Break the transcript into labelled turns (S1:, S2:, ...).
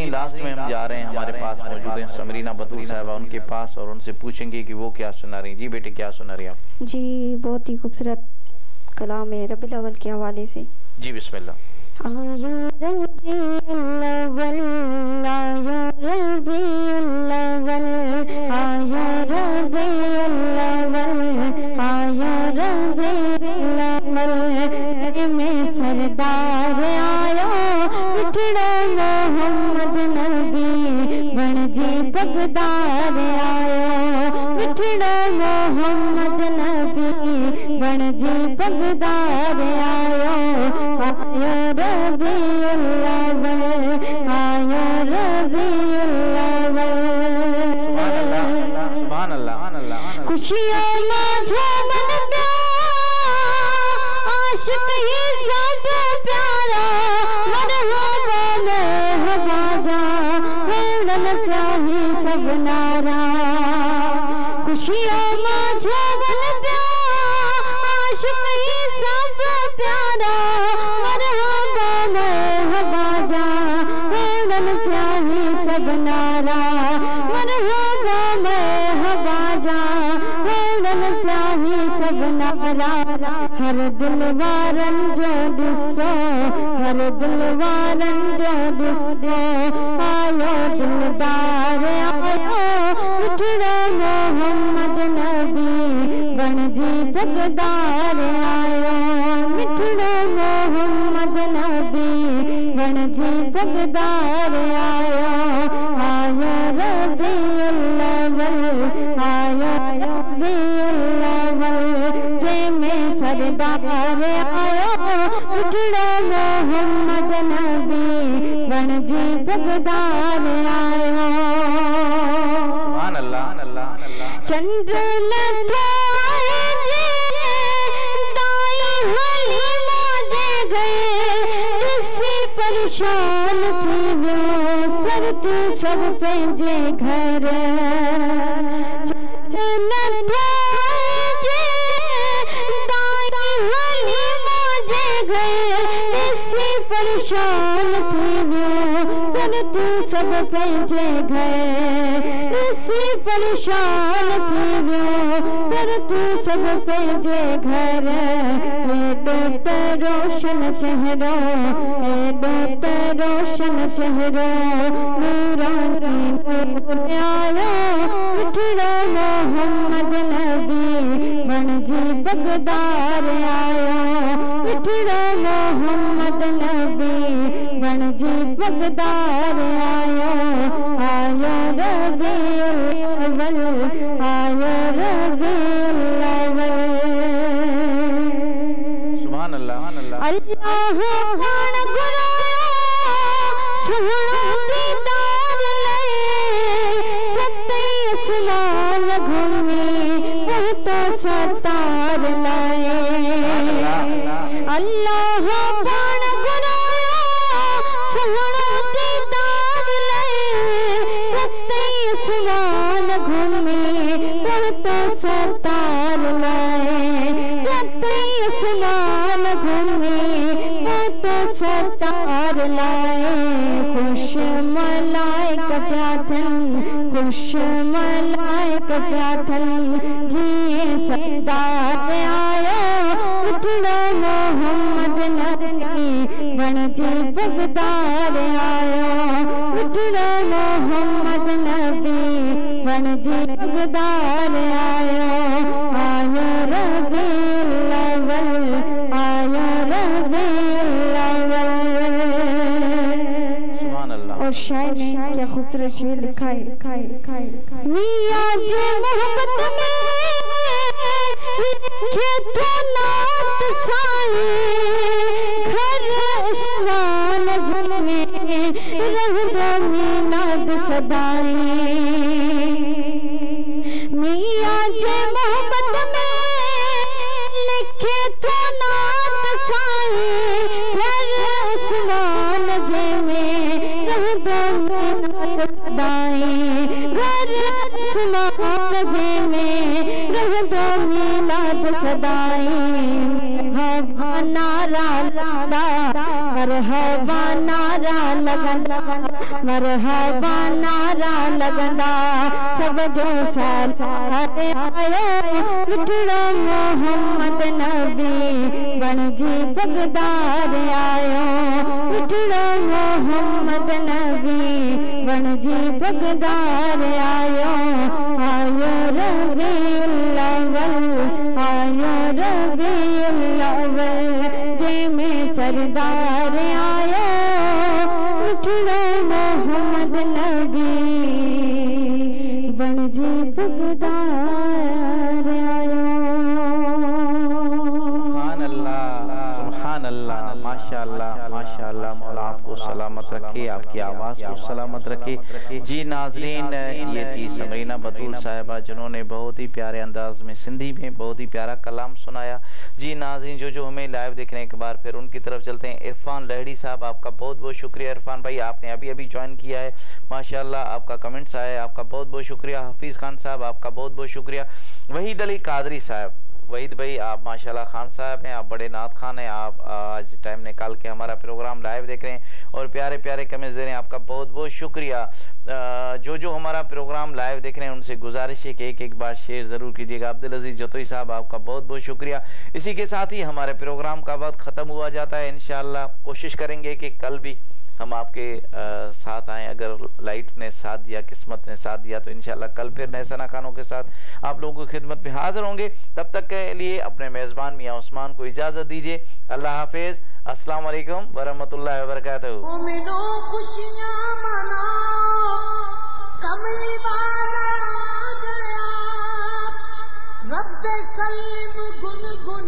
S1: नाज़रीन लास्ट में हम जा रहे हैं, हमारे पास मौजूद हैं समरीना बतूल साहिबा, उनके पास, और उनसे पूछेंगे कि वो क्या सुना रही हैं। जी बेटे क्या सुना रही हैं आप?
S2: जी बहुत ही खूबसूरत कलाम है रबीउल अव्वल के हवाले से।
S1: जी बिस्मिल्लाह।
S2: सरदार आयो बिठड़ो मोहम्मद नबी बणजी बगदार आयो बिठड़ो मोहम्मद नबी बणजी बगदार आयो आयो रबीउल अव्वल आयो रबीउल अव्वल।
S1: सुभान अल्लाह।
S2: खुशियों में झूमन आशिक ही सब प्यारा मरहबा मरहबा जा हेड़न प्याही सब नारा। खुशियों में झूमन आशिक ही सब प्यारा मरहबा मरहबा जा हेड़न प्याही सब नारा मरहबा मरहबा जा हेड़न प्याही सब नारा। हर दिल वारन जो दिसो हर दिल वारन जो दिसो आयो दिलदार आयो बिठड़ो मोहम्मद नबी बणजी बगदार आयो बिठड़ो मोहम्मद नबी बणजी बगदार आयो आयो रबीउल अव्वल आयो रबीउल अव्वल में सरदार आयो बिठड़ो मोहम्मद नबी बणजी बगदार आयो।
S1: सुभान अल्लाह।
S2: चंद्र लथाए दाई हलीमा दे गए किसी परेशान थी वो सरती सब पंहिंजे घर। परेशान थी वो सरती सब पंहिंजे घर इसी परेशान थी वो सरती सब पंहिंजे घर। एॾो त रोशन चेहरो एॾो त रोशन चेहरो नूरानी नूर आयो बिठड़ो मोहम्मद नबी बणजी बगदार आयो बिठड़ो मोहम्मद नबी बणजी बगदार आयो आयो रबीउल अव्वल आयो रबीउल अव्वल।
S1: सुभान अल्लाह।
S2: अल्लाह पाण घुरायो सुहिणो दीदार लए सते आसमान घुमी पहुतो सरतार लाए। अल्लाह पाण घुरायो सुहिणो दीदार लए सते आसमान घुमी पहुतो सरतार लाए सते आसमान घुमी पहुतो सरतार लाए। खुश मलाइक प्रार्थन खुश मलाइक प्रार्थन जिए सरदार आयो बिठड़ो मोहम्मद नबी बणजी बगदार आयो बिठड़ो मोहम्मद नबी बणजी बगदार आयो आयो रबीउल अव्वल आयो रबीउल अव्वल।
S1: सुभान अल्लाह।
S2: और शायर ने क्या खूबसूरत शेर लिखा है। मियां जे मोहब्बत में लिखे तो नात साई घर उस्मान जमे रह दो मीलाद सदाई। मियां जे मोहब्बत में लिखे तो नात साई घर उस्मान जमे रह नात सदाएं घर सुनाजे में रह दो मिलाद सदाएं हवा नारा लगदा मरहबा नारा लगदा मरहबा नारा लगदा सब जो साथ आयो मिठड़ा मोहम्मद नबी बन जी बगदार आयो मिठड़ा मोहम्मद नबी बन जी बगदार आयो आयो रबीउल अव्वल आयो रबीउल अव्वल जे में सरदार आयो मिठड़ा मोहम्मद नबी बन जी बगदार आयो।
S1: सुभान अल्लाह, माशाअल्लाह माशाअल्लाह। मौला आपको सलामत रखे, आपकी आवाज़ को सलामत रखे। जी नाजरीन, ये थी समरीना बतूल साहिबा जिन्होंने बहुत ही प्यारे अंदाज में सिंधी में बहुत ही प्यारा कलाम सुनाया। जी नाजरीन, जो हमें लाइव देखने के बाद फिर उनकी तरफ चलते हैं। इरफान लहड़ी साहब, आपका बहुत बहुत शुक्रिया। इरफान भाई, आपने अभी अभी ज्वाइन किया है, माशाअल्लाह आपका कमेंट्स आया है, आपका बहुत बहुत शुक्रिया। हफीज़ खान साहब, आपका बहुत बहुत शुक्रिया। वहीद अली कादरी साहब, वहीद भाई आप माशाल्लाह खान साहब हैं, आप बड़े नात खान हैं, आप आज टाइम निकाल के हमारा प्रोग्राम लाइव देख रहे हैं और प्यारे प्यारे कमेंट्स दे रहे हैं, आपका बहुत बहुत शुक्रिया। जो हमारा प्रोग्राम लाइव देख रहे हैं उनसे गुजारिश है कि एक बार शेयर ज़रूर कीजिएगा। अब्दुल अजीज़ जतोई साहब, आपका बहुत बहुत शुक्रिया। इसी के साथ ही हमारे प्रोग्राम का वक्त ख़त्म हुआ जाता है। इंशाअल्लाह कोशिश करेंगे कि कल भी हम आपके साथ आएँ। अगर लाइट ने साथ दिया, किस्मत ने साथ दिया तो इंशाल्लाह कल फिर नए सना खानों के साथ आप लोगों की खिदमत में हाजिर होंगे। तब तक के लिए अपने मेज़बान मियाँ उस्मान को इजाज़त दीजिए। अल्लाह हाफिज़, अस्सलाम वालेकुम वरहमतुल्लाहि वबरकातुहू।
S3: खुशियां मनाओ, कमली वाला आ गया, रब्बे सल्लिम गुनगुन